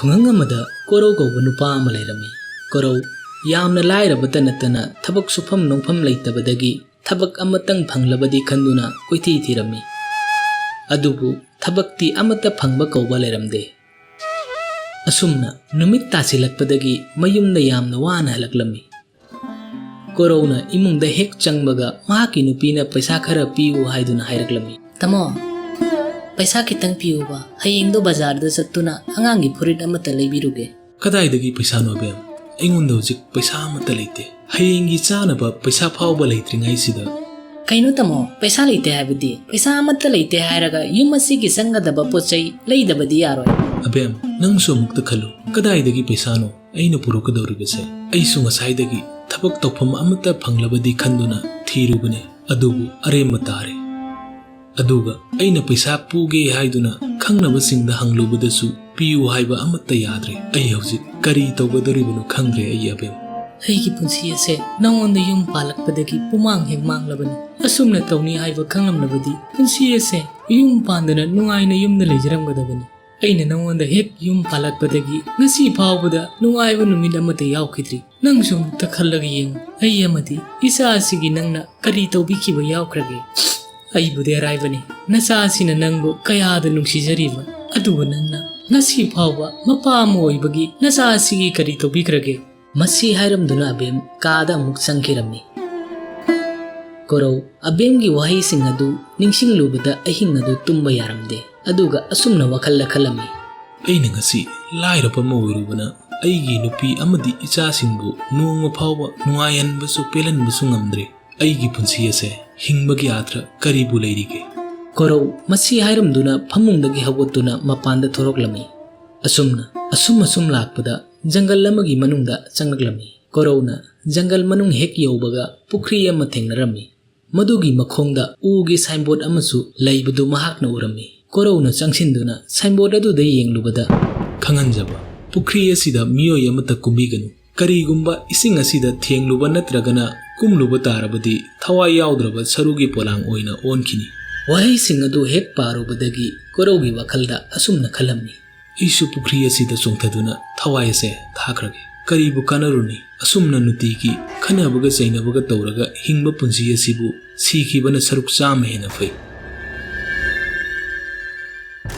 ꯈꯨꯡꯒꯪ ꯑꯃꯗ ꯀꯣꯔꯧ ꯀꯧꯕ ꯅꯨꯄꯥ ꯑꯃ ꯂꯩꯔꯝꯃꯤ꯫ ꯀꯣꯔꯧ ꯌꯥꯝꯅ ꯂꯥꯏꯔꯕꯇ ꯅꯠꯇꯅ ꯊꯕꯛ ꯁꯨꯐꯝ ꯅꯣꯝꯐꯝ ꯂꯩꯇꯕꯗꯒꯤ ꯊꯕꯛ ꯑꯃꯇꯪ ꯐꯪꯂꯕꯗꯤ ꯈꯟꯗꯨꯅ ꯀꯣꯏꯊꯤ ꯊꯤꯔꯝꯃꯤ꯫ ꯑꯗꯨꯕꯨ ꯊꯕꯛꯇꯤ ꯑꯃꯠꯇ ꯐꯪꯕ ꯀꯧꯕ ꯂꯩꯔꯝꯗꯦ꯫ ꯑꯁꯨꯝꯅ ꯅꯨꯃꯤꯠ ꯇꯥꯁꯤꯜꯂꯛꯄꯗꯒꯤ ꯃꯌꯨꯝꯗ ꯌꯥꯝꯅ ꯋꯥꯅ ꯍꯜꯂꯛꯂꯝꯃꯤ꯫ ꯀꯣꯔꯧꯅ ꯏꯃꯨꯡꯗ ꯍꯦꯛ ꯆꯪꯕꯒ ꯃꯍꯥꯛꯀꯤ ꯅꯨꯄꯤꯅ ꯄꯩꯁꯥ ꯈꯔ ꯄꯤꯌꯨ ꯍꯥꯏꯗꯨꯅ ꯍꯥꯏꯔꯛꯂꯝꯃꯤ꯫ ꯇꯥꯃꯣ, ꯄꯩꯁꯥ ꯈꯤꯇꯪ ꯄꯤꯌꯨꯕ, ꯍꯌꯦꯡꯗꯣ ꯕꯖꯥꯔꯗ ꯆꯠꯇꯨꯅ ꯑꯉꯥꯡꯒꯤ ꯐꯨꯔꯤꯠ ꯑꯃꯠꯇ ꯂꯩꯕꯤꯔꯨꯒꯦ꯫ ꯀꯗꯥꯏꯗꯒꯤ ꯄꯩꯁꯥꯅꯣ ꯑꯕꯦꯝ? ꯑꯩꯉꯣꯟꯗ ꯍꯧꯖꯤꯛ ꯄꯩꯁꯥ ꯑꯃꯠꯇ ꯂꯩꯇꯦ꯫ ꯍꯌꯦꯡꯒꯤ ꯆꯥꯅꯕ ꯄꯩꯁꯥ ꯐꯥꯎꯕ ꯂꯩꯇ꯭ꯔꯤꯉꯩꯁꯤꯗ꯫ ꯀꯩꯅꯣ ꯇꯥꯃꯣ, ꯄꯩꯁా ꯂꯩꯇꯦ ꯍꯥꯏꯕꯗꯤ ꯄꯩꯁꯥ ꯑꯃꯠꯇ ꯂꯩꯇꯦ ꯍꯥꯏꯔꯒ ꯌꯨꯝ ꯑꯁꯤꯒꯤ ꯆꯪꯒꯗꯕ ꯄꯣꯠꯆꯩ ꯂꯩꯗꯕꯗꯤ ꯌꯥꯔꯣꯏ꯫ ꯑꯕꯦꯝ, ꯅꯪꯁꯨ ꯑꯃꯨꯛꯇ ꯈꯜꯂꯨ, ꯀꯗꯥꯏꯗꯒꯤ ꯄꯩꯁꯥꯅꯣ ꯑꯩꯅ ꯄꯨꯔꯛꯀꯗꯧꯔꯤꯕꯁꯦ? ꯑꯩꯁꯨ ꯉꯁꯥꯏꯗꯒꯤ ꯊꯕꯛ ꯇꯧꯐꯝ ꯑꯃꯠꯇ ꯐꯪꯂꯕꯗꯤ ꯈꯟꯗꯨꯅ ꯊꯤꯔꯨꯕꯅꯦ, ꯑꯗꯨꯕꯨ ꯑꯔꯦꯝꯕ ꯇꯥꯔꯦ꯫ ꯑꯗꯨꯒ ꯑꯩꯅ ꯄꯩꯁꯥ ꯄꯨꯒꯦ ꯍꯥꯏꯗꯨꯅ ꯈꯪꯅꯕꯁꯤꯡꯗ ꯍꯪꯂꯨꯕꯗꯁꯨ ꯄꯤꯌꯨ ꯍꯥꯏꯕ ꯑꯃꯠꯇ ꯌꯥꯗ꯭ꯔꯦ꯫ ꯑꯩ ꯍꯧꯖꯤꯛ ꯀꯔꯤ ꯇꯧꯒꯗꯧꯔꯤꯕꯅꯣ ꯈꯪꯗ꯭ꯔꯦ ꯑꯩ ꯑꯕꯦꯝ꯫ ꯑꯩꯒꯤ ꯄꯨꯟꯁꯤ ꯑꯁꯦ ꯅꯉꯣꯟꯗ ꯌꯨꯝ ꯄꯥꯜꯂꯛꯄꯗꯒꯤ ꯄꯨꯃꯥꯡ ꯍꯦꯛ ꯃꯥꯡꯂꯕꯅꯤ꯫ ꯑꯁꯨꯝꯅ ꯇꯧꯅꯤ ꯍꯥꯏꯕ ꯈꯪꯂꯝꯂꯕꯗꯤ ꯄꯨꯟꯁꯤ ꯑꯁꯦ ꯌꯨꯝ ꯄꯥꯟꯗꯅ ꯅꯨꯡꯉꯥꯏꯅ ꯌꯨꯝꯗ ꯂꯩꯖꯔꯝꯒꯗꯕꯅꯤ꯫ ꯑꯩꯅ ꯅꯉꯣꯟꯗ ꯍꯦꯛ ꯌꯨꯝ ꯄꯥꯜꯂꯛꯄꯗꯒꯤ ꯉꯁꯤ ꯐꯥꯎꯕꯗ ꯅꯨꯡꯉꯥꯏꯕ ꯅꯨꯃꯤꯠ ꯑꯃꯠꯇ ꯌꯥꯎꯈꯤꯗ꯭ꯔꯤ꯫ ꯅꯪꯁꯨ ꯑꯃꯨꯛꯇ ꯈꯜꯂꯒ ꯌꯦꯡꯉꯨ, ꯑꯩ ꯑꯃꯗꯤ ꯏꯆꯥ ꯑꯁꯤꯒꯤ ꯅꯪꯅ ꯀꯔꯤ ꯇꯧꯕꯤꯈꯤꯕ ꯌꯥꯎꯈ꯭ꯔꯒꯦ? ꯑꯩꯕꯨꯗꯤ ꯑꯔꯥꯏꯕꯅꯤ, ꯅꯆꯥ ꯑꯁꯤꯅ ꯅꯪꯕꯨ ꯀꯌꯥꯗ ꯅꯨꯡꯁꯤꯖꯔꯤꯕ, ꯑꯗꯨꯕꯨ ꯅꯪꯅ ꯉꯁꯤ ꯐꯥꯎꯕ ꯃꯄꯥ ꯑꯃ ꯑꯣꯏꯕꯒꯤ ꯅꯆꯥ ꯑꯁꯤꯒꯤ ꯀꯔꯤ ꯇꯧꯕꯤꯈ꯭ꯔꯒꯦ? ꯃꯁꯤ ꯍꯥꯏꯔꯝꯗꯨꯅ ꯑꯕꯦꯝ ꯀꯥꯗ ꯑꯃꯨꯛ ꯆꯪꯈꯤꯔꯝꯃꯤ꯫ ꯀꯣꯔꯧ ꯑꯕꯦꯝꯒꯤ ꯋꯥꯍꯩꯁꯤꯡ ꯑꯗꯨ ꯅꯤꯡꯁꯤꯡꯂꯨꯕꯗ ꯑꯍꯤꯡ ꯑꯗꯨ ꯇꯨꯝꯕ ꯌꯥꯔꯝꯗꯦ꯫ ꯑꯗꯨꯒ ꯑꯁꯨꯝꯅ ꯋꯥꯈꯜꯗ ꯈꯜꯂꯝꯃꯤ꯫ ꯑꯩꯅ ꯉꯁꯤ ꯂꯥꯏꯔꯕ ꯑꯃ ꯑꯣꯏꯔꯨꯕꯅ ꯑꯩꯒꯤ ꯅꯨꯄꯤ ꯑꯃꯗꯤ ꯏꯆꯥꯁꯤꯡꯕꯨ ꯅꯣꯡꯃ ꯐꯥꯎꯕ ꯅꯨꯡꯉꯥꯏꯍꯟꯕꯁꯨ ꯄꯦꯜꯍꯟꯕꯁꯨ ꯉꯝꯗ꯭ꯔꯦ꯫ ꯑꯩꯒꯤ ꯄꯨꯟꯁꯤ ꯑꯁꯦ ꯍꯤꯡꯕꯒꯤ ꯑꯥꯔꯊ ꯀꯔꯤꯕꯨ ꯂꯩꯔꯤꯒꯦ? ꯀꯣꯔꯧ ꯃꯁꯤ ꯍꯥꯏꯔꯝꯗꯨꯅ ꯐꯃꯨꯡꯗꯒꯤ ꯍꯧꯒꯠꯇꯨꯅ ꯃꯄꯥꯟꯗ ꯊꯣꯔꯛꯂꯝꯃꯤ꯫ ꯑꯁꯨꯝ ꯂꯥꯛꯄꯗ ꯖꯪꯒꯜ ꯑꯃꯒꯤ ꯃꯅꯨꯡꯗ ꯆꯪꯂꯛꯂꯝꯃꯤ꯫ ꯀꯣꯔꯧꯅ ꯖꯪꯒꯜ ꯃꯅꯨꯡ ꯍꯦꯛ ꯌꯧꯕꯒ ꯄꯨꯈ꯭ꯔꯤ ꯑꯃ ꯊꯦꯡꯅꯔꯝꯃꯤ꯫ ꯃꯗꯨꯒꯤ ꯃꯈꯣꯡꯗ ꯎꯒꯤ ꯁꯥꯏꯟꯕꯣꯔꯗ ꯑꯃꯁꯨ ꯂꯩꯕꯗꯨ ꯃꯍꯥꯛꯅ ꯎꯔꯝꯃꯤ꯫ ꯀꯣꯔꯧꯅ ꯆꯪꯁꯤꯟꯗꯨꯅ ꯁꯥꯏꯟꯕꯣꯔꯗ ꯑꯗꯨꯗ ꯌꯦꯡꯂꯨꯕꯗ, ꯈꯪꯍꯟꯖꯕ, ꯄꯨꯈ꯭ꯔꯤ ꯑꯁꯤꯗ ꯃꯤꯑꯣꯏ ꯑꯃꯠꯇ ꯀꯨꯝꯕꯤꯒꯅꯨ꯫ ꯀꯔꯤꯒꯨꯝꯕ ꯏꯁꯤꯡ ꯑꯁꯤꯗ ꯊꯦꯡꯂꯨꯕ ꯅꯠꯇ꯭ꯔꯒꯅ ꯀꯨꯝꯂꯨꯕ ꯇꯥꯔꯕꯗꯤ ꯊꯋꯥꯏ ꯌꯥꯎꯗ꯭ꯔꯕ ꯁꯔꯨꯒꯤ ꯄꯣꯂꯥꯡ ꯑꯣꯏꯅ ꯑꯣꯟꯈꯤꯅꯤ꯫ ꯋꯥꯍꯩꯁꯤꯡ ꯑꯗꯨ ꯍꯦꯛ ꯄꯥꯔꯨꯕꯗꯒꯤ ꯀꯣꯔꯧꯒꯤ ꯋꯥꯈꯜꯗ ꯑꯁꯨꯝꯅ ꯈꯜꯂꯝꯃꯤ꯫ ꯑꯩꯁꯨ ꯄꯨꯈ꯭ꯔꯤ ꯑꯁꯤꯗ ꯆꯣꯡꯊꯗꯨꯅ ꯊꯋꯥꯏ ꯑꯁꯦ ꯊꯥꯈ꯭ꯔꯒꯦ꯫ ꯀꯔꯤꯕꯨ ꯀꯥꯟꯅꯔꯨꯅꯤ? ꯑꯁꯨꯝꯅ ꯅꯨꯡꯇꯤꯒꯤ ꯈꯟꯅꯕꯒ ꯆꯩꯅꯕꯒ ꯇꯧꯔꯒ ꯍꯤꯡꯕ ꯄꯨꯟꯁꯤ ꯑꯁꯤꯕꯨ ꯁꯤꯈꯤꯕꯅ ꯁꯔꯨꯛ 100 ꯍꯦꯟꯅ ꯐꯩ꯫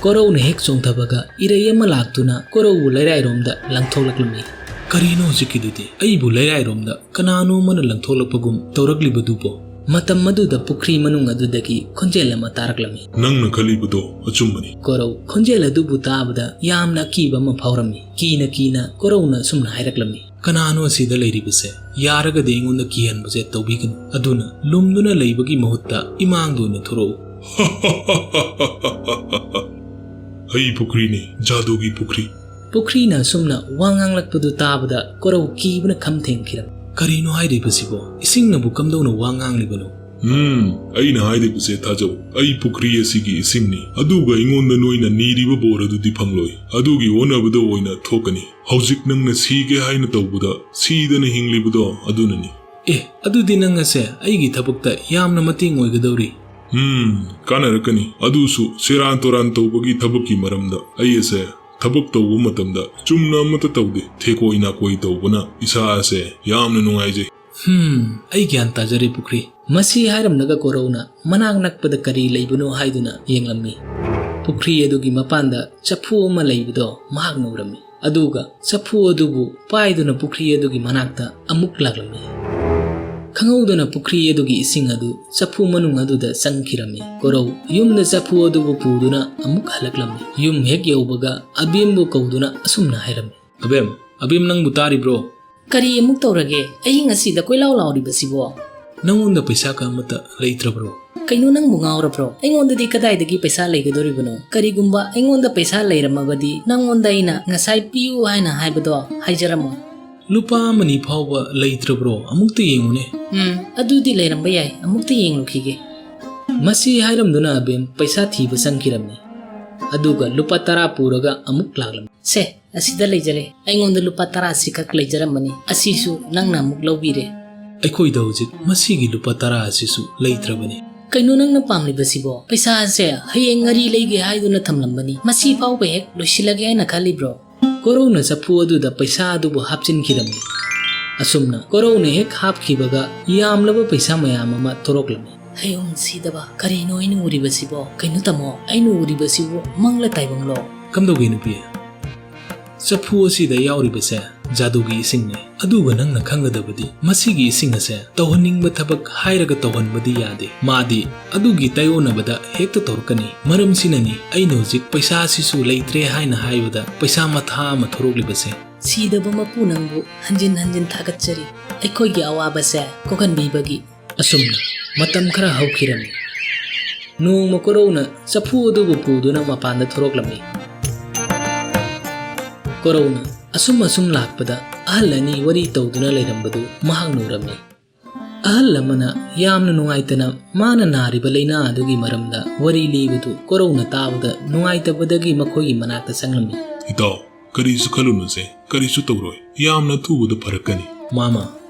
ꯀꯣꯔꯧꯅ ꯍꯦꯛ ꯆꯣꯡꯊꯕꯒ ꯏꯔꯩ ꯑꯃ ꯂꯥꯛꯇꯨꯅ ꯀꯣꯔꯧꯕꯨ ꯂꯩꯔꯥꯏꯔꯣꯝꯗ ꯂꯪꯊꯣꯛꯂꯛꯂꯝꯃꯤ꯫ ꯀꯔꯤꯅꯣ ꯍꯧꯖꯤꯛꯀꯤꯗꯨꯗꯤ? ꯑꯩꯕꯨ ꯂꯩꯔꯥꯏꯔꯣꯝꯗ ꯀꯅꯥꯅꯣꯃꯅ ꯂꯪꯊꯣꯛꯂꯛꯄꯒꯨꯝ ꯇꯧꯔꯛꯂꯤꯕꯗꯨꯕꯣ? ꯃꯇꯝ ꯑꯗꯨꯗ ꯄꯨꯈ꯭ꯔꯤ ꯃꯅꯨꯡ ꯑꯗꯨꯗꯒꯤ ꯈꯣꯟꯖꯦꯜ ꯑꯃ ꯇꯥꯔꯛꯂꯝꯃꯤ꯫ ꯅꯪꯅ ꯈꯜꯂꯤꯕꯗꯣ ꯑꯆꯨꯝꯕꯅꯤ꯫ ꯀꯣꯔꯧ ꯈꯣꯟꯖꯦꯜ ꯑꯗꯨꯕꯨ ꯇꯥꯕꯗ ꯌꯥꯝꯅ ꯑꯀꯤꯕ ꯑꯃ ꯐꯥꯎꯔꯝꯃꯤ꯫ ꯀꯤꯅ ꯀꯣꯔꯧꯅ ꯑꯁꯨꯝꯅ ꯍꯥꯏꯔꯛꯂꯝꯃꯤ꯫ ꯀꯅꯥꯅꯣ ꯑꯁꯤꯗ ꯂꯩꯔꯤꯕꯁꯦ? ꯌꯥꯔꯒꯗꯤ ꯑꯩꯉꯣꯟꯗ ꯀꯤꯍꯟꯕꯁꯦ ꯇꯧꯕꯤꯒꯅꯨ꯫ ꯑꯗꯨꯅ ꯂꯨꯝꯗꯨꯅ ꯂꯩꯕꯒꯤ ꯃꯍꯨꯠꯇ ꯏꯃꯥꯡꯗ ꯑꯣꯏꯅ ꯊꯣꯔꯛꯎ꯫ ꯑꯩ ꯄꯨꯈ꯭ꯔꯤꯅꯤ, ꯖꯥꯗꯨꯒꯤ ꯄꯨꯈ꯭ꯔꯤ꯫ ꯄꯨꯈ꯭ꯔꯤꯅ ꯑꯁꯨꯝꯅ ꯋꯥ ꯉꯥꯡꯂꯛꯄꯗꯨ ꯇꯥꯕꯗ ꯀꯣꯔꯧ ꯀꯤꯕꯅ ꯈꯝ ꯊꯦꯡꯈꯤꯔꯝꯃꯤ꯫ ꯀꯔꯤꯅꯣ ꯍꯥꯏꯔꯤꯕꯁꯤꯕꯣ? ꯏꯁꯤꯡꯅꯕꯨ ꯀꯝꯗꯧꯅ ꯋꯥ ꯉꯥꯡꯂꯤꯕꯅꯣ? ꯑꯩꯅ ꯍꯥꯏꯔꯤꯕꯁꯦ ꯊꯥꯖꯧ꯫ ꯑꯩ ꯄꯨꯈ꯭ꯔꯤ ꯑꯁꯤꯒꯤ ꯏꯁꯤꯡꯅꯤ, ꯑꯗꯨꯒ ꯑꯩꯉꯣꯟꯗ ꯅꯣꯏꯅ ꯅꯤꯔꯤꯕ ꯕꯣꯔ ꯑꯗꯨꯗꯤ ꯐꯪꯂꯣꯏ꯫ ꯑꯗꯨꯒꯤ ꯑꯣꯟꯅꯕꯗ ꯑꯣꯏꯅ ꯊꯣꯛꯀꯅꯤ꯫ ꯍꯧꯖꯤꯛ ꯅꯪꯅ ꯁꯤꯒꯦ ꯍꯥꯏꯅ ꯇꯧꯕꯗ ꯁꯤꯗꯅ ꯍꯤꯡꯂꯤꯕꯗꯣ ꯑꯗꯨꯅꯅꯤ꯫ ꯑꯗꯨꯗꯤ ꯅꯪ ꯑꯁꯦ ꯑꯩꯒꯤ ꯊꯕꯛꯇ ꯌꯥꯝꯅ ꯃꯇꯦꯡ ꯑꯣꯏꯒꯗꯧꯔꯤ꯫ ꯀꯥꯟꯅꯔꯛꯀꯅꯤ, ꯑꯗꯨꯁꯨ ꯁꯦꯔꯥꯟ ꯇꯣꯔꯥꯟ ꯇꯧꯕꯒꯤ ꯊꯕꯛꯀꯤ ꯃꯔꯝꯗ꯫ ꯑꯩ ꯑꯁꯦ ꯊꯕꯛ ꯇꯧꯕ ꯃꯇꯝꯗ ꯆꯨꯝꯅ ꯑꯃꯠꯇ ꯇꯧꯗꯦ꯫ ꯊꯦꯀꯣꯏ ꯅꯥꯀꯣꯏ ꯇꯧꯕꯅ ꯏꯁꯥ ꯑꯁꯦ ꯌꯥꯝꯅ ꯅꯨꯡꯉꯥꯏꯖꯩ꯫ ꯑꯩ ꯒ꯭ꯌꯥꯟ ꯇꯥꯖꯔꯦ ꯄꯨꯈ꯭ꯔꯤ꯫ ꯃꯁꯤ ꯍꯥꯏꯔꯝꯂꯒ ꯀꯣꯔꯧꯅ ꯃꯅꯥꯛ ꯅꯛꯄꯗ ꯀꯔꯤ ꯂꯩꯕꯅꯣ ꯍꯥꯏꯗꯨꯅ ꯌꯦꯡꯂꯝꯃꯤ꯫ ꯄꯨꯈ꯭ꯔꯤ ꯑꯗꯨꯒꯤ ꯃꯄꯥꯟꯗ ꯆꯐꯨ ꯑꯃ ꯂꯩꯕꯗꯣ ꯃꯍꯥꯛꯅ ꯎꯔꯝꯃꯤ꯫ ꯑꯗꯨꯒ ꯆꯐꯨ ꯑꯗꯨꯕꯨ ꯄꯥꯏꯗꯨꯅ ꯄꯨꯈ꯭ꯔꯤ ꯑꯗꯨꯒꯤ ꯃꯅꯥꯛꯇ ꯑꯃꯨꯛ ꯂꯥꯛꯂꯝꯃꯤ꯫ ꯈꯪꯍꯧꯗꯅ ꯄꯨꯈ꯭ꯔꯤ ꯑꯗꯨꯒꯤ ꯏꯁꯤꯡ ꯑꯗꯨ ꯆꯐꯨ ꯃꯅꯨꯡ ꯑꯗꯨꯗ ꯆꯪꯈꯤꯔꯝꯃꯤ꯫ ꯀꯣꯔꯧ ꯌꯨꯝꯗ ꯆꯐꯨ ꯑꯗꯨꯕꯨ ꯄꯨꯗꯨꯅ ꯑꯃꯨꯛ ꯍꯜꯂꯛꯂꯝꯃꯤ꯫ ꯌꯨꯝ ꯍꯦꯛ ꯌꯧꯕꯒ ꯑꯕꯦꯝꯕꯨ ꯀꯧꯗꯨꯅ ꯑꯁꯨꯝꯅ ꯍꯥꯏꯔꯝꯃꯤ꯫ ꯑꯕꯦꯝ ꯅꯪꯕꯨ ꯇꯥꯔꯤꯕ꯭ꯔꯣ? ꯀꯔꯤ ꯑꯃꯨꯛ ꯇꯧꯔꯒꯦ? ꯑꯍꯤꯡ ꯑꯁꯤꯗ ꯀꯣꯏꯂꯥꯎ ꯂꯥꯎꯔꯤꯕꯁꯤꯕꯣ? ꯅꯪꯉꯣꯟꯗ ꯄꯩꯁꯥ ꯑꯃꯠꯇ ꯂꯩꯇ꯭ꯔꯕ꯭ꯔꯣ? ꯀꯩꯅꯣ, ꯅꯪꯕꯨ ꯉꯥꯎꯔꯕ꯭ꯔꯣ? ꯑꯩꯉꯣꯟꯗꯗꯤ ꯀꯗꯥꯏꯗꯒꯤ ꯄꯩꯁꯥ ꯂꯩꯒꯗꯧꯔꯤꯕꯅꯣ? ꯀꯔꯤꯒꯨꯝꯕ ꯑꯩꯉꯣꯟꯗ ꯄꯩꯁꯥ ꯂꯩꯔꯝꯃꯕꯗꯤ ꯅꯪꯉꯣꯟꯗ ꯑꯩꯅ ꯉꯁꯥꯏ ꯄꯤꯌꯨ ꯍꯥꯏꯅ ꯍꯥꯏꯕꯗೋ ꯍꯥꯏꯖꯔꯝꯃꯣ꯫ ꯂꯨꯄꯥ 1 ꯐꯥꯎꯕ ꯂꯩꯇ꯭ꯔꯕ꯭ꯔꯣ? ꯑꯃꯨꯛꯇ ꯌꯦꯡꯉꯨꯅꯦ꯫ ꯑꯗꯨꯗꯤ ꯂꯩꯔꯝꯕ ꯌꯥꯏ, ꯑꯃꯨꯛꯇ ꯌꯦꯡꯂꯨꯈꯤꯒꯦ꯫ ꯃꯁꯤ ꯍꯥꯏꯔꯝꯗꯨꯅ ꯑꯕꯦꯝ ꯄꯩꯁꯥ ꯊꯤꯕ ꯆꯪꯈꯤꯔꯝꯃꯤ꯫ ꯑꯗꯨꯒ ꯂꯨꯄꯥ 10 ꯄꯨꯔꯒ ꯑꯃꯨꯛ ꯂꯥꯛꯂꯝꯃꯤ꯫ ꯁꯦ, ꯑꯁꯤꯗ ꯂꯩꯖꯔꯦ꯫ ꯑꯩꯉꯣꯟꯗ ꯂꯨꯄꯥ 10 ꯁꯤꯈꯛ ꯂꯩꯖꯔꯝꯕꯅꯤ, ꯑꯁꯤꯁꯨ ꯅꯪꯅ ꯑꯃꯨꯛ ꯂꯧꯕꯤꯔꯦ꯫ ꯑꯩꯈꯣꯏꯗ ꯍꯧꯖꯤꯛ ꯃꯁꯤꯒꯤ ꯂꯨꯄꯥ 10 ꯑꯁꯤꯁꯨ ꯂꯩꯇ꯭ꯔꯕꯅꯤ꯫ ꯀꯩꯅꯣ ꯅꯪꯅ ꯄꯥꯝꯂꯤꯕꯁꯤꯕꯣ? ꯄꯩꯁꯥꯁꯦ ꯍꯌꯦꯡ ꯉꯥꯔꯤ ꯂꯩꯒꯦ ꯍꯥꯏꯗꯨꯅ ꯊꯝꯂꯝꯕꯅꯤ, ꯃꯁꯤ ꯐꯥꯎꯕ ꯍꯦꯛ ꯂꯣꯏꯁꯤꯜꯂꯒꯦ ꯍꯥꯏꯅ ꯈꯜꯂꯤꯕ꯭ꯔꯣ? ꯀꯣꯔꯧꯅ ꯆꯐꯨ ꯑꯗꯨꯗ ꯄꯩꯁꯥ ꯑꯗꯨꯕꯨ ꯍꯥꯞꯆꯤꯟꯈꯤꯔꯝꯃꯤ꯫ ꯑꯁꯨꯝꯅ ꯀꯣꯔꯧꯅ ꯍꯦꯛ ꯍꯥꯞꯈꯤꯕꯒ ꯌꯥꯝꯂꯕ ꯄꯩꯁꯥ ꯃꯌꯥꯝ ꯑꯃ ꯊꯣꯔꯛꯂꯝꯃꯤ꯫ ꯍꯌꯣꯡ ꯁꯤꯗꯕ ꯀꯔꯤꯅꯣ ꯑꯩꯅ ꯎꯔꯤꯕꯁꯤꯕꯣ? ꯀꯩꯅꯣ ꯇꯥꯃꯣ, ꯑꯩꯅ ꯎꯔꯤꯕꯁꯤꯕꯨ ꯃꯪꯂ ꯇꯥꯏꯕꯪꯂꯣ? ꯀꯝꯗꯧꯒꯦ ꯅꯨꯄꯤ? ꯆꯐꯨ ꯑꯁꯤꯗ ꯌꯥꯎꯔꯤꯕꯁꯦ ꯖꯥꯗꯨꯒꯤ ꯏꯁꯤꯡꯅꯤ꯫ ꯑꯗꯨꯒ ꯅꯪꯅ ꯈꯪꯒꯗꯕꯗꯤ ꯃꯁꯤꯒꯤ ꯏꯁꯤꯡ ꯑꯁꯦ ꯇꯧꯍꯟꯅꯤꯡꯕ ꯊꯕꯛ ꯍꯥꯏꯔꯒ ꯇꯧꯍꯟꯕꯗꯤ ꯌꯥꯗꯦ꯫ ꯃꯥꯗꯤ ꯑꯗꯨꯒꯤ ꯇꯥꯏꯑꯣꯟꯅꯕꯗ ꯍꯦꯛꯇ ꯇꯧꯔꯛꯀꯅꯤ꯫ ꯃꯔꯝꯁꯤꯅꯅꯤ ꯑꯩꯅ ꯍꯧꯖꯤꯛ ꯄꯩꯁꯥ ꯑꯁꯤꯁꯨ ꯂꯩꯇ꯭ꯔꯦ ꯍꯥꯏꯅ ꯍꯥꯏꯕꯗ ꯄꯩꯁꯥ ꯃꯊꯥ ꯑꯃ ꯊꯣꯔꯛꯂꯤꯕꯁꯦ꯫ ꯁꯤꯗꯕ ꯃꯄꯨ ꯅꯪꯕꯨ ꯍꯟꯖꯤꯟ ꯍꯟꯖꯤꯟ ꯊꯥꯒꯠꯆꯔꯤ, ꯑꯩꯈꯣꯏꯒꯤ ꯑꯋꯥꯕꯁꯦ ꯀꯣꯛꯍꯟꯕꯤꯕꯒꯤ꯫ ꯑꯁꯨꯝꯅ ꯃꯇꯝ ꯈꯔ ꯍꯧꯈꯤꯔꯝꯃꯤ꯫ ꯅꯣꯡꯃ ꯀꯣꯔꯧꯅ ꯆꯐꯨ ꯑꯗꯨꯕꯨ ꯄꯨꯗꯨꯅ ꯃꯄꯥꯟꯗ ꯊꯣꯔꯛꯂꯝꯃꯤ꯫ ꯀꯣꯔꯧꯅ ꯑꯁꯨꯝ ꯂꯥꯛꯄꯗ ꯑꯍꯜ ꯑꯅꯤ ꯋꯥꯔꯤ ꯇꯧꯗꯨꯅ ꯂꯩꯔꯝꯕꯗꯨ ꯃꯍꯥꯛꯅ ꯎꯔꯝꯃꯤ꯫ ꯑꯍꯜ ꯑꯃꯅ ꯌꯥꯝꯅ ꯅꯨꯡꯉꯥꯏꯇꯅ ꯃꯥꯅ ꯅꯥꯔꯤꯕ ꯂꯩꯅꯥ ꯑꯗꯨꯒꯤ ꯃꯔꯝꯗ ꯋꯥꯔꯤ ꯂꯤꯕꯗꯨ ꯀꯣꯔꯧꯅ ꯇꯥꯕꯗ ꯅꯨꯡꯉꯥꯏꯇꯕꯗꯒꯤ ꯃꯈꯣꯏꯒꯤ ꯃꯅꯥꯛꯇ ꯆꯪꯂꯝꯃꯤ꯫ ꯏꯇꯥꯎ, ꯀꯔꯤꯁꯨ ꯈꯜꯂꯨꯅꯨꯁꯦ, ꯀꯔꯤꯁꯨ ꯇꯧꯔꯣꯏ, ꯌꯥꯝꯅ ꯊꯨꯕꯗ ꯐꯔꯛꯀꯅꯤ꯫ ꯃꯥꯃꯥ,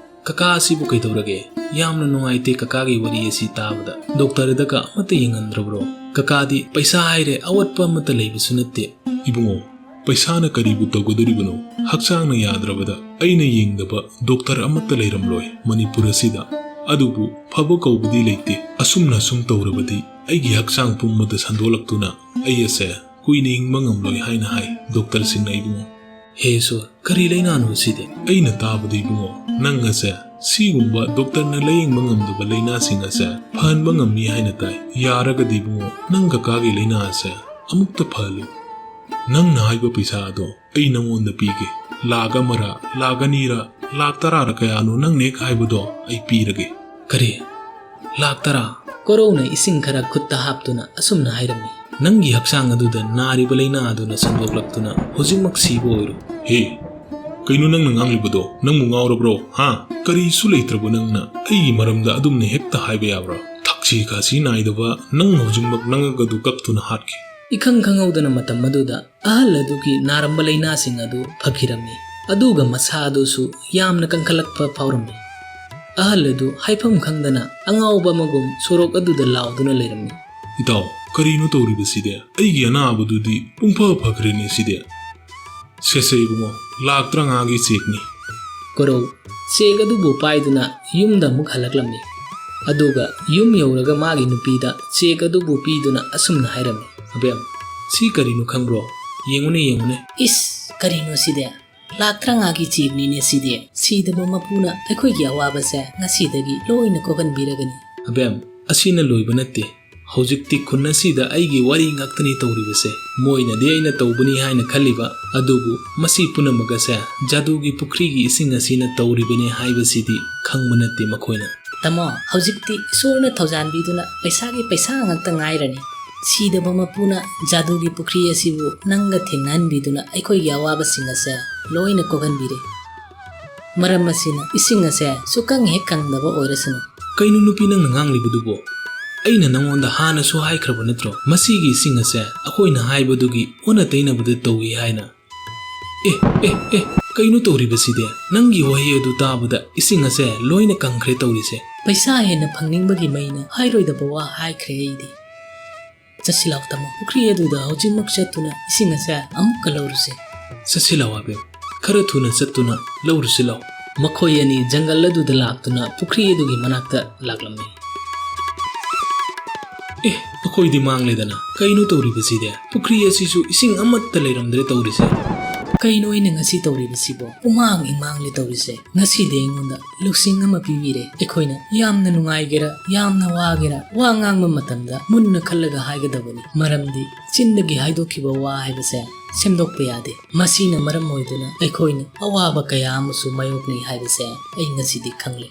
ꯀꯀꯥ ꯑꯁꯤꯕꯨ ꯀꯩꯗꯧꯔꯒꯦ? ꯌꯥꯝꯅ ꯅꯨꯡꯉꯥꯏꯇꯦ ꯀꯀꯥꯒꯤ ꯋꯥꯔꯤ ꯑꯁꯤ ꯇꯥꯕꯗ꯫ ꯗꯣꯛꯇꯔꯗꯒ ꯑꯃꯠꯇ ꯌꯦꯡꯍꯟꯗ꯭ꯔꯕ꯭ꯔꯣ? ꯀꯀꯥꯗꯤ ꯄꯩꯁꯥ ꯍꯥꯏꯔꯦ ꯑꯋꯠꯄ ꯑꯃꯠꯇ ꯂꯩꯕꯁꯨ ꯅꯠꯇꯦ꯫ ꯏꯕꯨꯡꯉꯣ, ꯄꯩꯁꯥꯅ ꯀꯔꯤꯕꯨ ꯇꯧꯒꯗꯣꯔꯤꯕꯅꯣ? ꯍꯛꯆꯥꯡꯅ ꯌꯥꯗ꯭ꯔꯕꯗ ꯑꯩꯅ ꯌꯦꯡꯗꯕ ꯗꯣꯛꯇꯔ ꯑꯃꯠꯇ ꯂꯩꯔꯝꯂꯣꯏ ꯃꯅꯤꯄꯨꯔ ꯑꯁꯤꯗ꯫ ꯑꯗꯨꯕꯨ ꯐꯕ ꯀꯧꯕꯗꯤ ꯂꯩꯇꯦ꯫ ꯑꯁꯨꯝꯅ ꯁꯨꯝ ꯇꯧꯔꯕꯗꯤ ꯑꯩꯒꯤ ꯍꯛꯆꯥꯡ ꯄꯨꯝꯕꯗ ꯁꯟꯗꯣꯛꯂꯛꯇꯨꯅ ꯑꯩ ꯑꯁꯦ ꯀꯨꯏꯅ ꯍꯤꯡꯕ ꯉꯝꯂꯣꯏ ꯍꯥꯏꯅ ꯍꯥꯏ ꯗꯣꯛꯇꯔꯁꯤꯡꯅ ꯏꯕꯨꯡꯉꯣ꯫ ꯍꯦ ꯏꯁꯣꯔ, ꯀꯔꯤ ꯂꯩꯅꯥꯅꯣ ꯁꯤꯗꯤ? ꯑꯩꯅ ꯇꯥꯕꯗ ꯏꯕꯨꯡꯉꯣ, ꯅꯪ ꯑꯁꯦ ꯁꯤꯒꯨꯝꯕ ꯗꯣꯛꯇꯔꯅ ꯂꯥꯌꯦꯡꯕ ꯉꯝꯗꯕ ꯂꯩꯅꯥꯁꯤꯡ ꯑꯁꯦ ꯐꯍꯟꯕ ꯉꯝꯃꯤ ꯍꯥꯏꯅ ꯇꯥꯏ꯫ ꯌꯥꯔꯒꯗꯤ ꯏꯕꯨꯡꯉꯣ, ꯅꯪ ꯀꯀꯥꯒꯤ ꯂꯩꯅꯥ ꯑꯁꯦ ꯑꯃꯨꯛꯇ ꯐꯍꯜꯂꯨ꯫ ꯅꯪꯅ ꯍꯥꯏꯕ ꯄꯩꯁꯥ ꯑꯗꯣ ꯑꯩ ꯅꯪꯉꯣꯟꯗ ꯄꯤꯒꯦ꯫ ꯂꯥꯛ ꯑꯃꯔ, ꯂꯥꯛ ꯑꯅꯤꯔ, ꯂꯥꯛ ꯇꯔꯥꯔ ꯀꯌꯥꯅꯣ ꯅꯪꯅ ꯍꯦꯛ ꯍꯥꯏꯕꯗꯣ ꯑꯩ ꯄꯤꯔꯒꯦ꯫ ꯀꯔꯤ? ꯂꯥꯛ 10? ꯀꯣꯔꯧꯅ ꯏꯁꯤꯡ ꯈꯔ ꯈꯨꯠꯇ ꯍꯥꯞꯇꯨꯅ ꯑꯁꯨꯝꯅ ꯍꯥꯏꯔꯝꯃꯤ꯫ ꯅꯪꯒꯤ ꯍꯛꯆꯥꯡ ꯑꯗꯨꯗ ꯅꯥꯔꯤꯕ ꯂꯩꯅꯥ ꯑꯗꯨꯅ ꯁꯟꯗꯣꯛꯂꯛꯇꯨꯅ ꯍꯧꯖꯤꯛꯃꯛ ꯁꯤꯕ ꯑꯣꯏꯔꯣ꯫ ꯍꯦ, ꯀꯩꯅꯣ ꯅꯪꯅ ꯉꯥꯡꯂꯤꯕꯗꯣ? ꯅꯪꯕꯨ ꯉꯥꯎꯔꯕ꯭ꯔꯣ? ꯀꯔꯤꯁꯨ ꯂꯩꯇ꯭ꯔꯕ ꯅꯪꯅ ꯑꯩꯒꯤ ꯃꯔꯝꯗ ꯑꯗꯨꯝꯅ ꯍꯦꯛꯇ ꯍꯥꯏꯕ ꯌꯥꯕ꯭ꯔꯥ? ꯊꯛꯁꯤ ꯈꯥꯁꯤ ꯅꯥꯏꯗꯕ ꯅꯪꯅ ꯍꯧꯖꯤꯛꯃꯛ ꯅꯉꯛ ꯑꯗꯨ ꯀꯛꯇꯨꯅ ꯍꯥꯠꯈꯤ꯫ ꯏꯈꯪ ꯈꯪꯍꯧꯗꯅ ꯃꯇꯝ ꯑꯗꯨꯗ ꯑꯍꯜ ꯑꯗꯨꯒꯤ ꯅꯥꯔꯝꯕ ꯂꯩꯅꯥꯁꯤꯡ ꯑꯗꯨ ꯐꯈꯤꯔꯝꯃꯤ꯫ ꯑꯗꯨꯒ ꯃꯁꯥ ꯑꯗꯨꯁꯨ ꯌꯥꯝꯅ ꯀꯟꯈꯠꯂꯛꯄ ꯐꯥꯎꯔꯝꯃꯤ꯫ ꯑꯍꯜ ꯑꯗꯨ ꯍꯥꯏꯐꯝ ꯈꯪꯗꯅ ꯑꯉꯥꯎꯕ ꯑꯃꯒꯨꯝ ꯁꯣꯔꯣꯛ ꯑꯗꯨꯗ ꯂꯥꯎꯗꯨꯅ ꯂꯩꯔꯝꯃꯤ꯫ ꯏꯇꯥꯎ, ꯀꯔꯤꯅꯣ ꯇꯧꯔꯤꯕꯁꯤꯗꯤ? ꯑꯩꯒꯤ ꯑꯅꯥꯕꯗꯨꯗꯤ ꯄꯨꯡꯐ ꯐꯈ꯭ꯔꯦꯅꯦ ꯁꯤꯗꯤ꯫ ꯁꯦꯁꯦ ꯏꯕꯨꯡꯉꯣ, ꯂꯥꯛ 35ꯒꯤ ꯆꯦꯛꯅꯤ꯫ ꯀꯣꯔꯧ ꯆꯦꯛ ꯑꯗꯨꯕꯨ ꯄꯥꯏꯗꯨꯅ ꯌꯨꯝꯗ ꯑꯃꯨꯛ ꯍꯜꯂꯛꯂꯝꯃꯤ꯫ ꯑꯗꯨꯒ ꯌꯨꯝ ꯌꯧꯔꯒ ꯃꯥꯒꯤ ꯅꯨꯄꯤꯗ ꯆꯦꯛ ꯑꯗꯨꯕꯨ ꯄꯤꯗꯨꯅ ꯑꯁꯨꯝꯅ ꯍꯥꯏꯔꯝꯃꯤ꯫ ꯑꯕꯦꯝ, ꯁꯤ ꯀꯔꯤꯅꯣ ꯈꯪꯕ꯭ꯔꯣ? ꯌꯦꯡꯉꯨꯅꯦ꯫ ꯏꯁ, ꯀꯔꯤꯅꯣ ꯁꯤꯗꯤ? ꯂꯥꯛ 35ꯒꯤ ꯆꯦꯛꯅꯤꯅꯦ ꯁꯤꯗꯤ꯫ ꯁꯤꯗꯕ ꯃꯄꯨꯅ ꯑꯩꯈꯣꯏꯒꯤ ꯑꯋꯥꯕꯁꯦ ꯉꯁꯤꯗꯒꯤ ꯂꯣꯏꯅ ꯀꯣꯛꯍꯟꯕꯤꯔꯒꯅꯤ꯫ ꯑꯕꯦꯝ, ꯑꯁꯤꯅ ꯂꯣꯏꯕ ꯅꯠꯇꯦ꯫ ꯍꯧꯖꯤꯛꯇꯤ ꯈꯨꯟ ꯑꯁꯤꯗ ꯑꯩꯒꯤ ꯋꯥꯔꯤ ꯉꯥꯛꯇꯅꯤ ꯇꯧꯔꯤꯕꯁꯦ꯫ ꯃꯣꯏꯅꯗꯤ ꯑꯩꯅ ꯇꯧꯕꯅꯤ ꯍꯥꯏꯅ ꯈꯜꯂꯤꯕ, ꯑꯗꯨꯕꯨ ꯃꯁꯤ ꯄꯨꯝꯅꯃꯛ ꯑꯁꯦ ꯖꯥꯗꯨꯒꯤ ꯄꯨꯈ꯭ꯔꯤꯒꯤ ꯏꯁꯤꯡ ꯑꯁꯤꯅ ꯇꯧꯔꯤꯕꯅꯤ ꯍꯥꯏꯕꯁꯤꯗꯤ ꯈꯪꯕ ꯅꯠꯇꯦ ꯃꯈꯣꯏꯅ꯫ ꯇꯥꯃꯣ, ꯍꯧꯖꯤꯛꯇꯤ ꯏꯁꯣꯔꯅ ꯊꯧꯖꯥꯟꯕꯤꯗꯨꯅ ꯄꯩꯁꯥꯒꯤ ꯄꯩꯁꯥ ꯉꯥꯛꯇ ꯉꯥꯏꯔꯅꯤ꯫ ꯁꯤꯗꯕ ꯃꯄꯨꯅ ꯖꯥꯗꯨꯒꯤ ꯄꯨꯈ꯭ꯔꯤ ꯑꯁꯤꯕꯨ ꯅꯪꯒ ꯊꯦꯡꯅꯍꯟꯕꯤꯗꯨꯅ ꯑꯩꯈꯣꯏꯒꯤ ꯑꯋꯥꯕꯁꯤꯡ ꯑꯁꯦ ꯂꯣꯏꯅ ꯀꯣꯛꯍꯟꯕꯤꯔꯦ꯫ ꯃꯔꯝ ꯑꯁꯤꯅ ꯏꯁꯤꯡ ꯑꯁꯦ ꯁꯨꯛꯀꯪ ꯍꯦꯛ ꯀꯪꯗꯕ ꯑꯣꯏꯔꯁꯅꯨ꯫ ꯀꯩꯅꯣ ꯅꯨꯄꯤ ꯅꯪꯅ ꯉꯥꯡꯂꯤꯕꯗꯨꯕꯣ? ꯑꯩꯅ ꯅꯪꯉꯣꯟꯗ ꯍꯥꯟꯅꯁꯨ ꯍꯥꯏꯈ꯭ꯔꯕ ꯅꯠꯇ꯭ꯔꯣ ꯃꯁꯤꯒꯤ ꯏꯁꯤꯡ ꯑꯁꯦ ꯑꯩꯈꯣꯏꯅ ꯍꯥꯏꯕꯗꯨꯒꯤ ꯑꯣꯟꯅ ꯇꯩꯅꯕꯗ ꯇꯧꯏ ꯍꯥꯏꯅ? ꯀꯩꯅꯣ ꯇꯧꯔꯤꯕꯁꯤꯗꯤ? ꯅꯪꯒꯤ ꯋꯥꯍꯩ ꯑꯗꯨ ꯇꯥꯕꯗ ꯏꯁꯤꯡ ꯑꯁꯦ ꯂꯣꯏꯅ ꯀꯪꯈ꯭ꯔꯦ ꯇꯧꯔꯤꯁꯦ꯫ ꯄꯩꯁꯥ ꯍꯦꯟꯅ ꯐꯪꯅꯤꯡꯕꯒꯤ ꯃꯩꯅ ꯍꯥꯏꯔꯣꯏꯗꯕ ꯋꯥ ꯍꯥꯏꯈ꯭ꯔꯦ ꯑꯩꯗꯤ꯫ ꯆꯠꯁꯤꯜꯂꯥꯎ ꯇꯥꯃꯣ, ꯄꯨꯈ꯭ꯔꯤ ꯑꯗꯨꯗ ꯍꯧꯖꯤꯛꯃꯛ ꯆꯠꯇꯨꯅ ꯏꯁꯤꯡ ꯑꯁꯦ ꯑꯃꯨꯛꯀ ꯂꯧꯔꯨꯁꯦ꯫ ꯆꯠꯁꯤꯜꯂꯥꯎ ꯑꯕꯦꯝ, ꯈꯔ ꯊꯨꯅ ꯆꯠꯇꯨꯅ ꯂꯧꯔꯨꯁꯤ ꯂꯥꯎ꯫ ꯃꯈꯣꯏ ꯑꯅꯤ ꯖꯪꯒꯜ ꯑꯗꯨꯗ ꯂꯥꯛꯇꯨꯅ ꯄꯨꯈ꯭ꯔꯤ ꯑꯗꯨꯒꯤ ꯃꯅꯥꯛꯇ ꯂꯥꯛꯂꯝꯃꯤ꯫ ꯑꯩꯈꯣꯏꯗꯤ ꯃꯥꯡꯂꯦꯗꯅ꯫ ꯀꯩꯅꯣ ꯇꯧꯔꯤꯕꯁꯤꯗꯤ? ꯄꯨꯈ꯭ꯔꯤ ꯑꯁꯤꯁꯨ ꯏꯁꯤꯡ ꯑꯃꯠꯇ ꯂꯩꯔꯝꯗ꯭ꯔꯦ ꯇꯧꯔꯤꯁꯦ꯫ ꯀꯩꯅꯣ ꯑꯩꯅ ꯉꯁꯤ ꯇꯧꯔꯤꯕꯁꯤꯕꯣ? ꯄꯨꯡꯃꯥꯡ ꯃꯥꯡꯂꯦ ꯇꯧꯔꯤꯁꯦ꯫ ꯉꯁꯤꯗꯤ ꯑꯩꯉꯣꯟꯗ ꯂꯧꯁꯤꯡ ꯑꯃ ꯄꯤꯕꯤꯔꯦ꯫ ꯑꯩꯈꯣꯏꯅ ꯌꯥꯝꯅ ꯅꯨꯡꯉꯥꯏꯒꯦꯔꯥ ꯌꯥꯝꯅ ꯋꯥꯒꯦꯔꯥ ꯋꯥ ꯉꯥꯡꯕ ꯃꯇꯝꯗ ꯃꯨꯟꯅ ꯈꯜꯂꯒ ꯍꯥꯏꯒꯗꯕꯅꯤ꯫ ꯃꯔꯝꯗꯤ ꯆꯤꯟꯗꯒꯤ ꯍꯥꯏꯗꯣꯛꯈꯤꯕ ꯋꯥ ꯍꯥꯏꯕꯁꯦ ꯁꯦꯝꯗꯣꯛꯄ ꯌꯥꯗꯦ꯫ ꯃꯁꯤꯅ ꯃꯔꯝ ꯑꯣꯏꯗꯨꯅ ꯑꯩꯈꯣꯏꯅ ꯑꯋꯥꯕ ꯀꯌꯥ ꯑꯃꯁꯨ ꯃꯥꯌꯣꯛꯅꯩ ꯍꯥꯏꯕꯁꯦ ꯑꯩ ꯉꯁꯤꯗꯤ ꯈꯪꯂꯦ꯫